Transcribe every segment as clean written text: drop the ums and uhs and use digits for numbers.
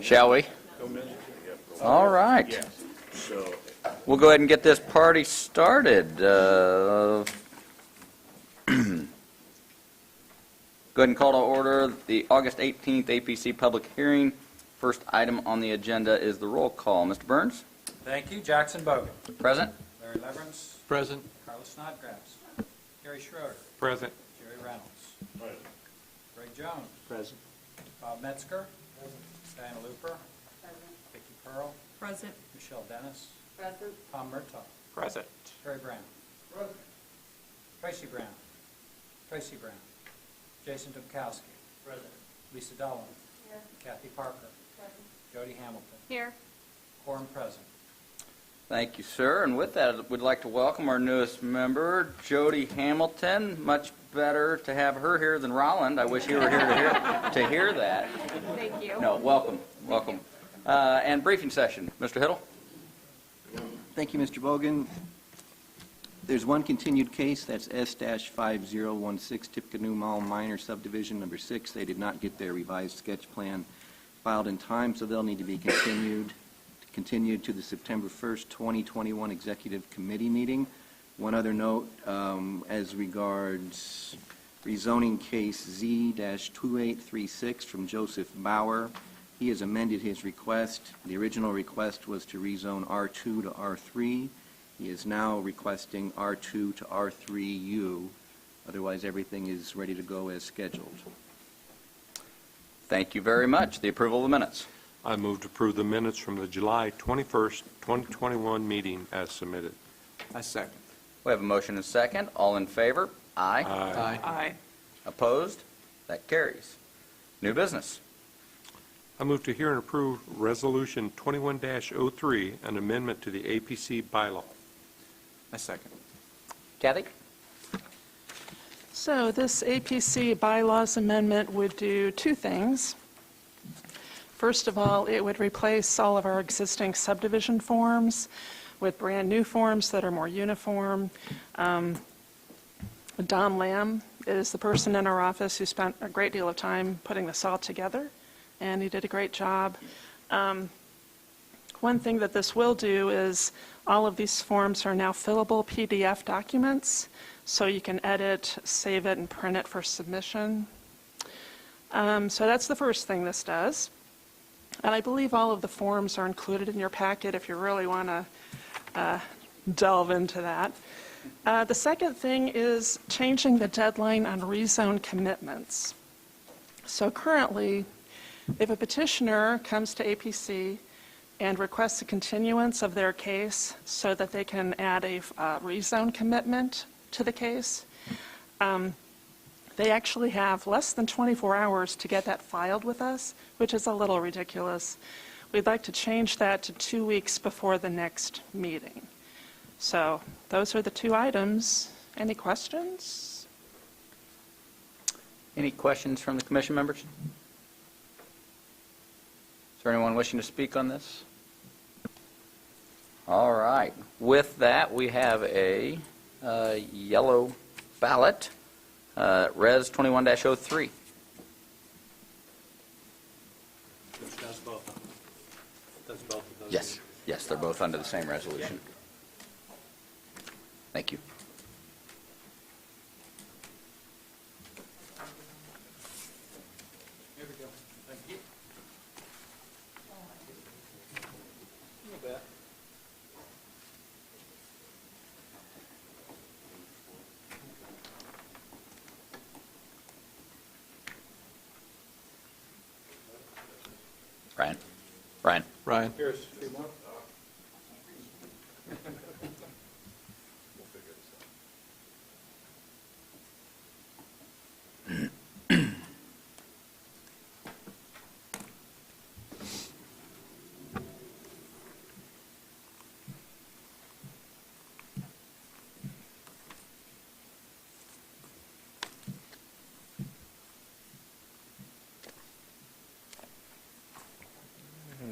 Shall we? All right. We'll go ahead and get this party started. Go ahead and call to order the August 18th APC public hearing. First item on the agenda is the roll call. Mr. Burns? Thank you. Jackson Bogan. Present. Larry Leverance. Present. Carlos Snodgrass. Gary Schroeder. Present. Jerry Reynolds. Present. Greg Jones. Present. Bob Metzger. Present. Diana Looper. Present. Vicki Pearl. Present. Michelle Dennis. Present. Tom Murtaugh. Present. Terry Brown. Present. Tracy Brown. Tracy Brown. Jason Tippecanoe. Present. Lisa Dolan. Here. Kathy Parker. Present. Jody Hamilton. Here. Quorum present. Thank you, sir. And with that, we'd like to welcome our newest member, Jody Hamilton. Much better to have her here than Rolland. I wish you were here to hear that. Thank you. No, welcome. And briefing session. Mr. Hiddle? Thank you, Mr. Bogan. There's one continued case, that's S-5016 Tippecanoe Mall Minor Subdivision Number 6. They did not get their revised sketch plan filed in time, so they'll need to be continued to the September 1st, 2021 Executive Committee meeting. One other note, as regards rezoning case Z-2836 from Joseph Bauer, he has amended his request. The original request was to rezone R2 to R3. He is now requesting R2 to R3U. Otherwise, everything is ready to go as scheduled. Thank you very much. The approval of the minutes. I move to approve the minutes from the July 21st, 2021 meeting as submitted. I second. We have a motion and a second. All in favor? Aye. Aye. Opposed? That carries. New business. I move to hear and approve Resolution 21-03, an amendment to the APC bylaw. I second. Kathy? So this APC bylaws amendment would do two things. First of all, it would replace all of our existing subdivision forms with brand new forms that are more uniform. Don Lamb is the person in our office who spent a great deal of time putting this all together, and he did a great job. One thing that this will do is all of these forms are now fillable PDF documents, so you can edit, save it, and print it for submission. So that's the first thing this does. And I believe all of the forms are included in your packet if you really want to delve into that. The second thing is changing the deadline on rezone commitments. So currently, if a petitioner comes to APC and requests a continuance of their case so that they can add a rezone commitment to the case, they actually have less than 24 hours to get that filed with us, which is a little ridiculous. We'd like to change that to 2 weeks before the next meeting. So those are the two items. Any questions? Any questions from the commission members? Is there anyone wishing to speak on this? All right. With that, we have a yellow ballot, Res 21-03. Yes, they're both under the same resolution. Thank you. Here we go. Thank you. You bet. Ryan. Here's a few more.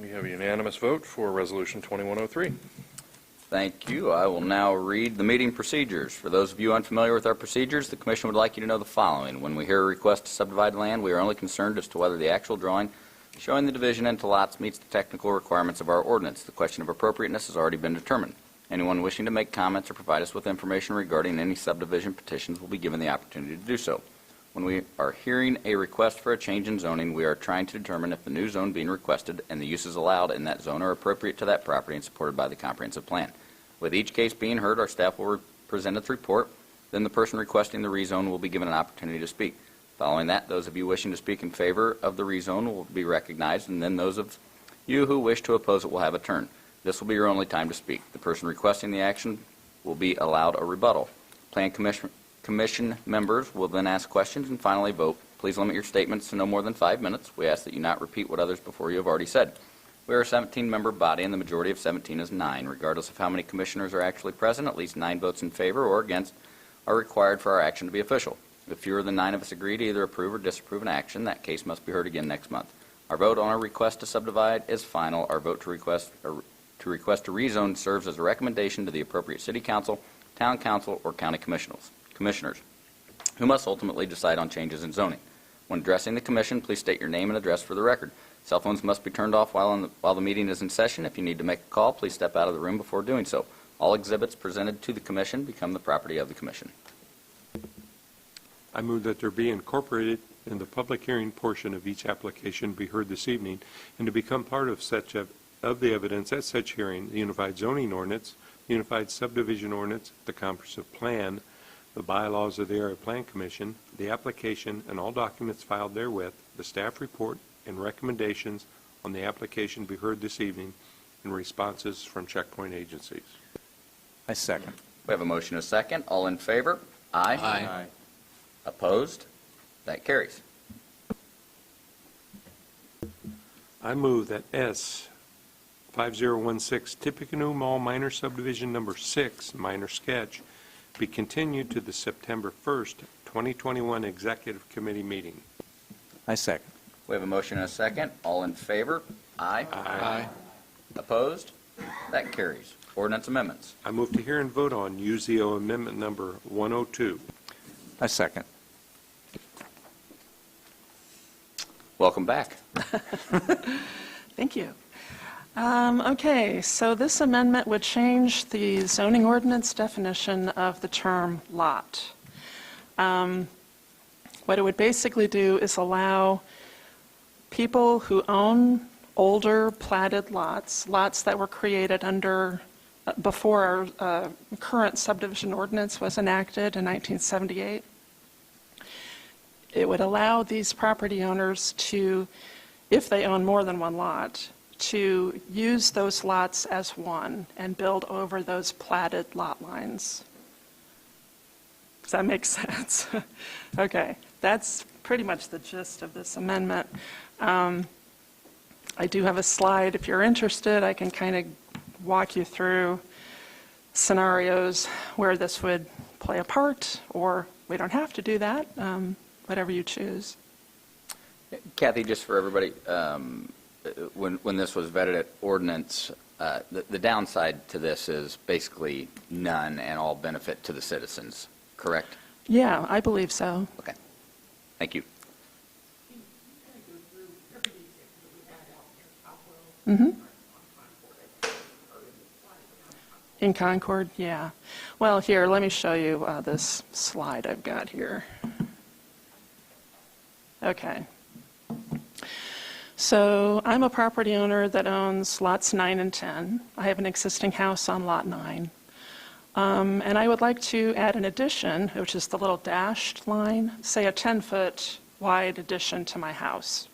We have a unanimous vote for Resolution 2103. Thank you. I will now read the meeting procedures. For those of you unfamiliar with our procedures, the Commission would like you to know the following. When we hear a request to subdivide land, we are only concerned as to whether the actual drawing showing the division into lots meets the technical requirements of our ordinance. The question of appropriateness has already been determined. Anyone wishing to make comments or provide us with information regarding any subdivision petitions will be given the opportunity to do so. When we are hearing a request for a change in zoning, we are trying to determine if the new zone being requested and the uses allowed in that zone are appropriate to that property and supported by the comprehensive plan. With each case being heard, our staff will present its report. Then the person requesting the rezone will be given an opportunity to speak. Following that, those of you wishing to speak in favor of the rezone will be recognized, and then those of you who wish to oppose it will have a turn. This will be your only time to speak. The person requesting the action will be allowed a rebuttal. Plan Commission members will then ask questions and finally vote. Please limit your statements to no more than 5 minutes. We ask that you not repeat what others before you have already said. We are a 17-member body, and the majority of 17 is 9. Regardless of how many commissioners are actually present, at least 9 votes in favor or against are required for our action to be official. If fewer than 9 of us agree to either approve or disapprove an action, that case must be heard again next month. Our vote on a request to subdivide is final. Our vote to request a rezone serves as a recommendation to the appropriate city council, town council, or county commissioners, who must ultimately decide on changes in zoning. When addressing the commission, please state your name and address for the record. Cell phones must be turned off while the meeting is in session. If you need to make a call, please step out of the room before doing so. All exhibits presented to the commission become the property of the commission. I move that there be incorporated in the public hearing portion of each application be heard this evening and to become part of the evidence at such hearing, the Unified Zoning Ordinance, the Unified Subdivision Ordinance, the Comprehensive Plan, the bylaws of the Area Plan Commission, the application, and all documents filed therewith, the staff report, and recommendations on the application be heard this evening, and responses from checkpoint agencies. I second. We have a motion and a second. All in favor? Aye. Aye. Opposed? That carries. I move that S 5016 Tippecanoe Mall Minor Subdivision Number 6 Minor Sketch be continued to the September 1st, 2021 Executive Committee meeting. I second. We have a motion and a second. All in favor? Aye. Aye. Opposed? That carries. Ordinance amendments. I move to hear and vote on UZO Amendment Number 102. I second. Welcome back. Thank you. Okay, so this amendment would change the zoning ordinance definition of the term lot. What it would basically do is allow people who own older platted lots that were created before our current subdivision ordinance was enacted in 1978. It would allow these property owners to, if they own more than one lot, to use those lots as one and build over those platted lot lines. Does that make sense? Okay, that's pretty much the gist of this amendment. I do have a slide. If you're interested, I can kind of walk you through scenarios where this would play a part, or we don't have to do that, whatever you choose. Kathy, just for everybody, when this was vetted at ordinance, the downside to this is basically none and all benefit to the citizens, correct? Yeah, I believe so. Okay. Thank you. Mm-hmm. In Concord, yeah. Well, here, let me show you this slide I've got here. Okay. So I'm a property owner that owns lots 9 and 10. I have an existing house on lot 9. And I would like to add an addition, which is the little dashed line, say a 10-foot wide addition to my house.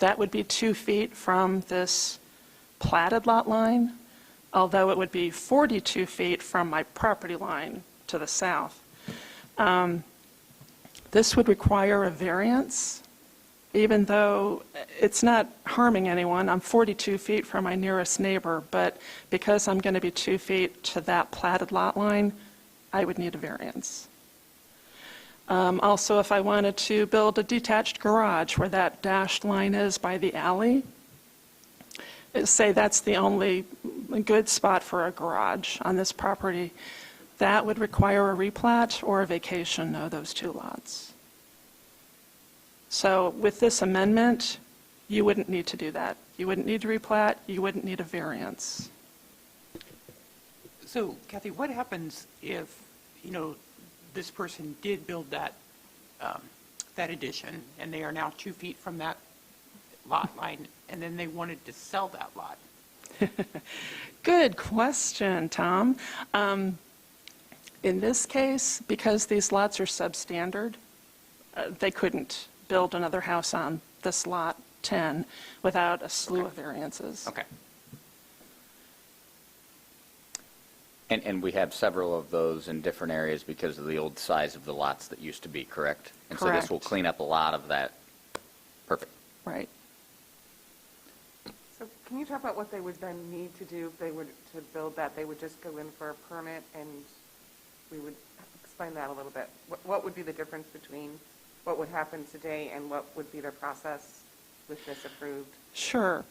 That would be 2 feet from this platted lot line, although it would be 42 feet from my property line to the south. This would require a variance, even though it's not harming anyone. I'm 42 feet from my nearest neighbor, but because I'm going to be 2 feet to that platted lot line, I would need a variance. Also, if I wanted to build a detached garage where that dashed line is by the alley, say that's the only good spot for a garage on this property, that would require a replat or a vacation of those 2 lots. So with this amendment, you wouldn't need to do that. You wouldn't need to replat, you wouldn't need a variance. So Kathy, what happens if, this person did build that, that addition, and they are now 2 feet from that lot line, and then they wanted to sell that lot? Good question, Tom. In this case, because these lots are substandard, they couldn't build another house on this lot 10 without a slew of variances. Okay. And we have several of those in different areas because of the old size of the lots that used to be, correct? And so this will Correct. clean up a lot of that. Perfect. Right. So can you talk about what they would then need to do if they were to build that? They would just go in for a permit, and we would explain that a little bit. What would be the difference between what would happen today and what would be their process with this approved? Sure.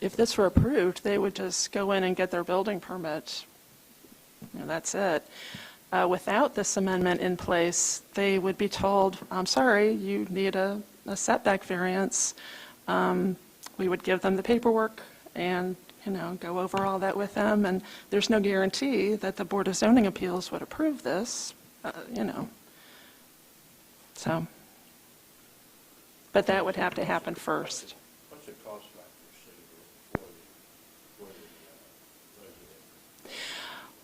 If this were approved, they would just go in and get their building permit. That's it. Without this amendment in place, they would be told, I'm sorry, you need a setback variance. We would give them the paperwork and, go over all that with them. And there's no guarantee that the Board of Zoning Appeals would approve this, So, but that would have to happen first. What's the cost factor, say, for the resident?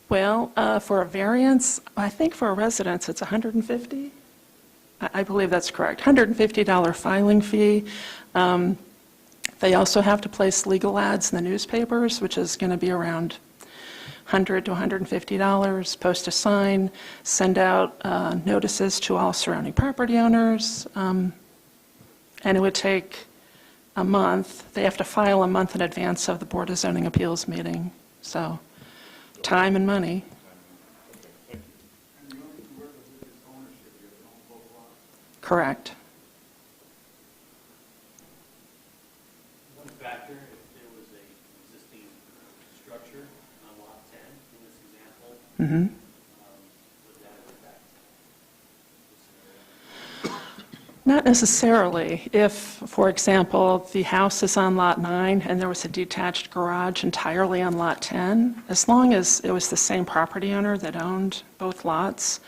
Well, for a variance, I think for a residence, it's $150. I believe that's correct. $150 filing fee. They also have to place legal ads in the newspapers, which is going to be around $100 to $150, post a sign, send out notices to all surrounding property owners, and it would take a month. They have to file a month in advance of the Board of Zoning Appeals meeting, so time and money. And you only can work with this ownership, you have to own both lots? Correct. One factor, if there was a existing structure on lot 10, in this example, Mm-hmm. would that affect the scenario? Not necessarily. If, for example, the house is on Lot 9 and there was a detached garage entirely on Lot 10, as long as it was the same property owner that owned both lots,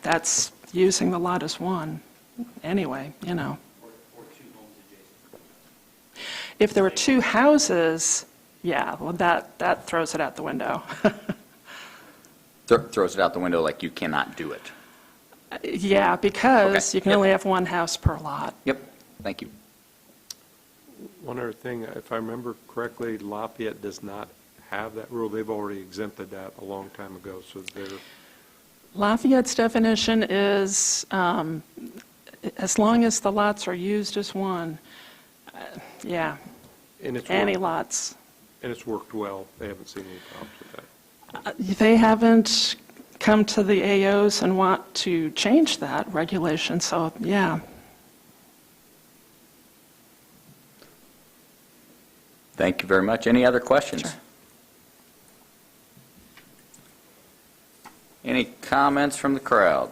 that's using the lot as one anyway, Or 2 homes adjacent? If there were 2 houses, yeah, well, that throws it out the window. Throws it out the window like you cannot do it. Yeah, because Okay, you can yep. only have one house per lot. Yep, thank you. One other thing, if I remember correctly, Lafayette does not have that rule. They've already exempted that a long time ago, so they're, Lafayette's definition is, as long as the lots are used as one, yeah, and it's any worked, lots. and it's worked well. They haven't seen any problems with that. They haven't come to the AOs and want to change that regulation, so yeah. Thank you very much. Any other questions? Sure. Any comments from the crowd?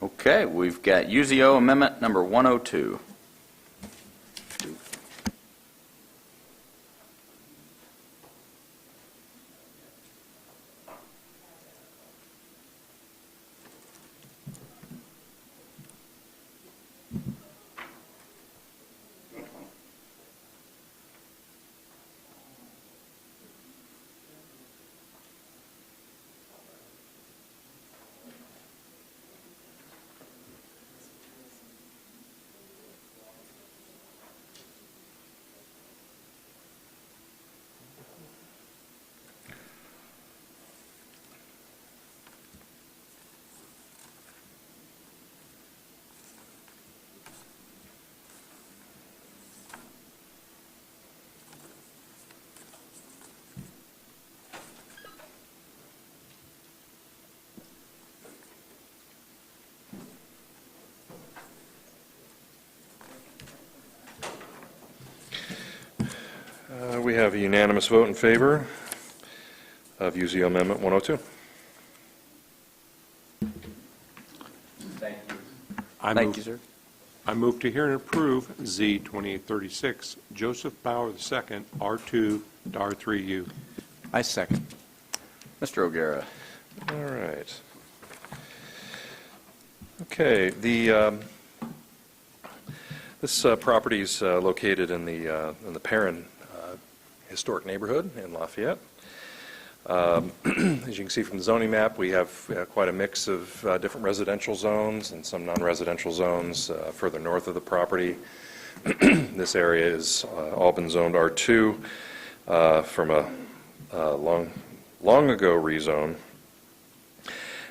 Okay, we've got UZO Amendment number 102. We have a unanimous vote in favor of UZO Amendment 102. Thank you. I Thank move- you, sir. I move to hear and approve Z 2836, Joseph Bauer II, R2 to R3U. I second. Mr. O'Gara. All right. Okay, this property is located in the Perrin historic neighborhood in Lafayette. As you can see from the zoning map, we have quite a mix of different residential zones and some non-residential zones further north of the property. This area is all been zoned R2 from a long ago rezone.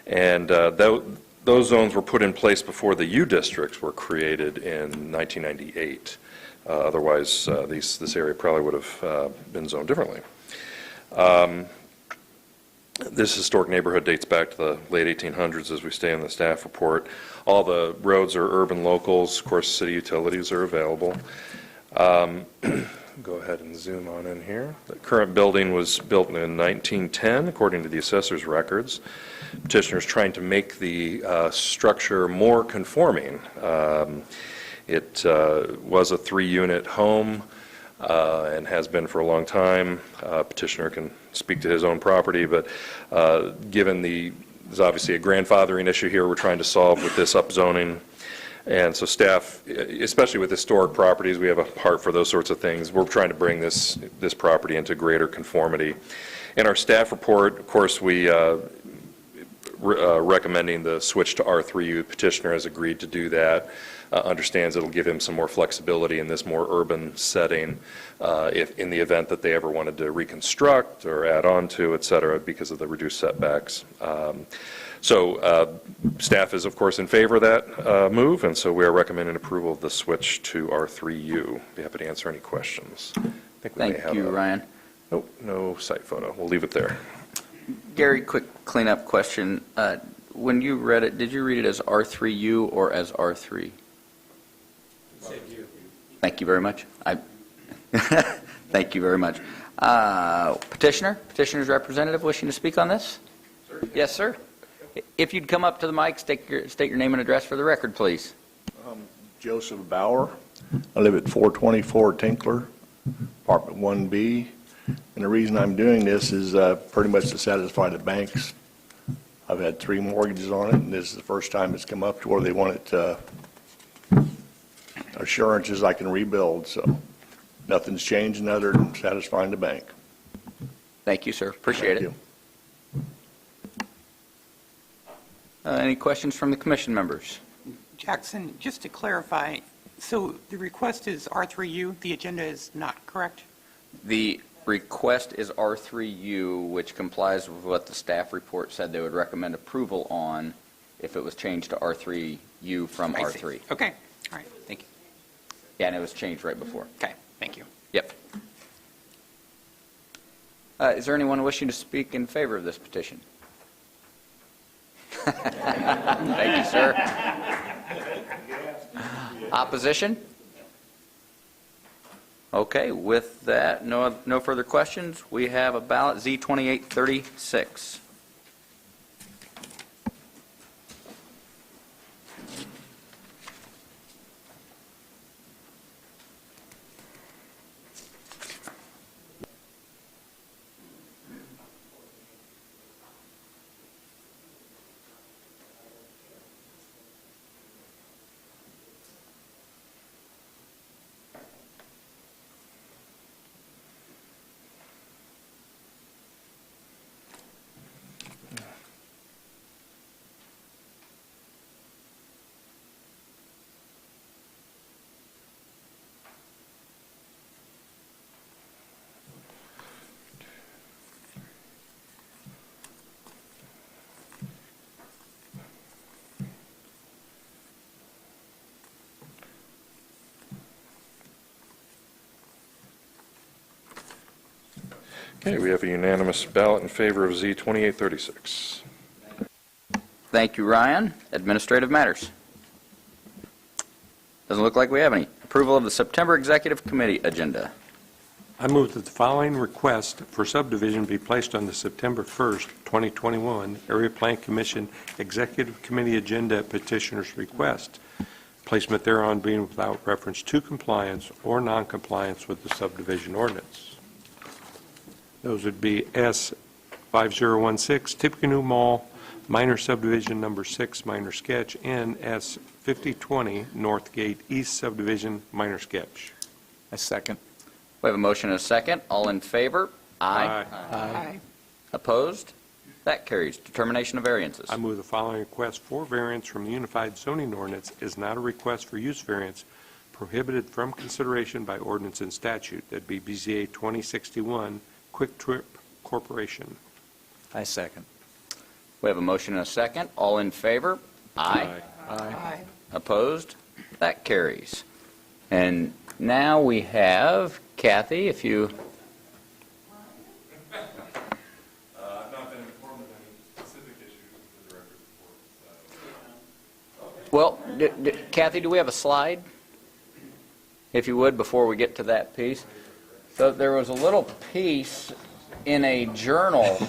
And those zones were put in place before the U districts were created in 1998. Otherwise, this area probably would have been zoned differently. This historic neighborhood dates back to the late 1800s, as we state in the staff report. All the roads are urban locals. Of course, city utilities are available. Go ahead and zoom on in here. The current building was built in 1910, according to the assessor's records. Petitioner's trying to make the structure more conforming. It was a 3-unit home and has been for a long time. Petitioner can speak to his own property, but given there's obviously a grandfathering issue here we're trying to solve with this upzoning. And so staff, especially with historic properties, we have a heart for those sorts of things. We're trying to bring this property into greater conformity. In our staff report, of course, we recommending the switch to R3U. Petitioner has agreed to do that. Understands it'll give him some more flexibility in this more urban setting if in the event that they ever wanted to reconstruct or add on to, et cetera, because of the reduced setbacks. So staff is, of course, in favor of that move, and so we are recommending approval of the switch to R3U. Be happy to answer any questions. I think we may have Thank you, Ryan. Nope, no site photo. We'll leave it there. Gary, quick cleanup question. When you read it, did you read it as R3U or as R3? Thank you very much. Thank you very much. Petitioner's representative wishing to speak on this? Sir? Yes, sir. If you'd come up to the mic, state your name and address for the record, please. Joseph Bauer. I live at 424 Tinkler, apartment 1B. And the reason I'm doing this is pretty much to satisfy the banks. I've had 3 mortgages on it, and this is the first time it's come up to where they want it assurances I can rebuild. So nothing's changing other than satisfying the bank. Thank you, sir. Appreciate Thank it. Any questions from the commission members? Jackson, just to clarify, so the request is R3U, the agenda is not correct? The request is R3U, which complies with what the staff report said they would recommend approval on if it was changed to R3U from I see. R3. Okay, all right, thank you. Yeah, and it was changed right before. Okay, thank you. Yep. Is there anyone wishing to speak in favor of this petition? Thank you, sir. Opposition? Okay, with that, no further questions. We have a ballot Z2836. Okay, we have a unanimous ballot in favor of Z2836. Thank you, Ryan. Administrative matters. Doesn't look like we have any. Approval of the September Executive Committee agenda. I move that the following request for subdivision be placed on the September 1st, 2021 Area Plan Commission Executive Committee agenda at petitioner's request. placement thereon being without reference to compliance or noncompliance with the subdivision ordinance. Those would be S 5016, Tippecanoe Mall, minor subdivision number 6, minor sketch, and S 5020, North Gate East subdivision, minor sketch. I second. We have a motion and a second. All in favor? Aye. Opposed? That carries. Determination of variances. I move the following request for variance from the Unified Zoning Ordinance is not a request for use variance prohibited from consideration by ordinance and statute. That'd be BZA 2061, Quick Trip Corporation. I second. We have a motion and a second. All in favor? Aye. Aye. Opposed? That carries. And now we have Kathy, if you... Not been informed of any specific issues with the record report. Well, Kathy, do we have a slide? If you would, before we get to that piece. So there was a little piece in a journal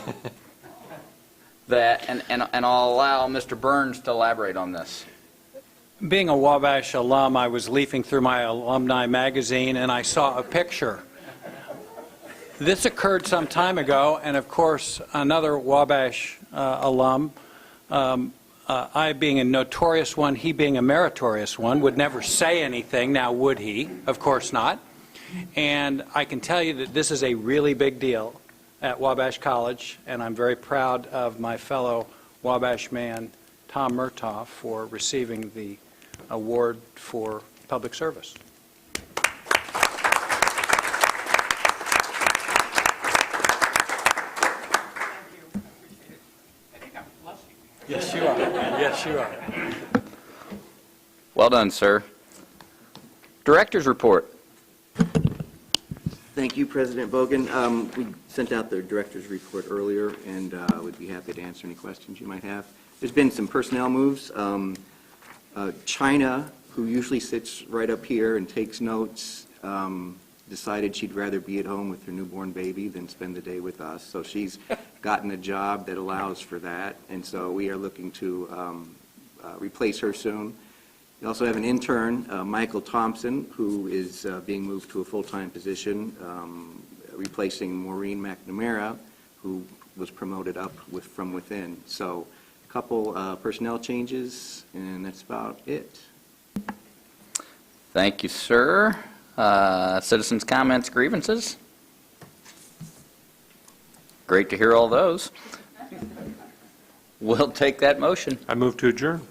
that, and I'll allow Mr. Burns to elaborate on this. Being a Wabash alum, I was leafing through my alumni magazine and I saw a picture. This occurred some time ago, and of course, another Wabash alum, I being a notorious one, he being a meritorious one, would never say anything. Now, would he? Of course not. And I can tell you that this is a really big deal at Wabash College, and I'm very proud of my fellow Wabash man, Tom Murtaugh, for receiving the award for public service. Yes, you are. Yes, you are. Well done, sir. Director's report. Thank you, President Bogan. We sent out the director's report earlier, and would be happy to answer any questions you might have. There's been some personnel moves. China, who usually sits right up here and takes notes, decided she'd rather be at home with her newborn baby than spend the day with us. So she's gotten a job that allows for that, and so we are looking to replace her soon. We also have an intern, Michael Thompson, who is being moved to a full-time position, replacing Maureen McNamara, who was promoted up from within. So a couple personnel changes, and that's about it. Thank you, sir. Citizens' comments, grievances? Great to hear all those. We'll take that motion. I move to adjourn.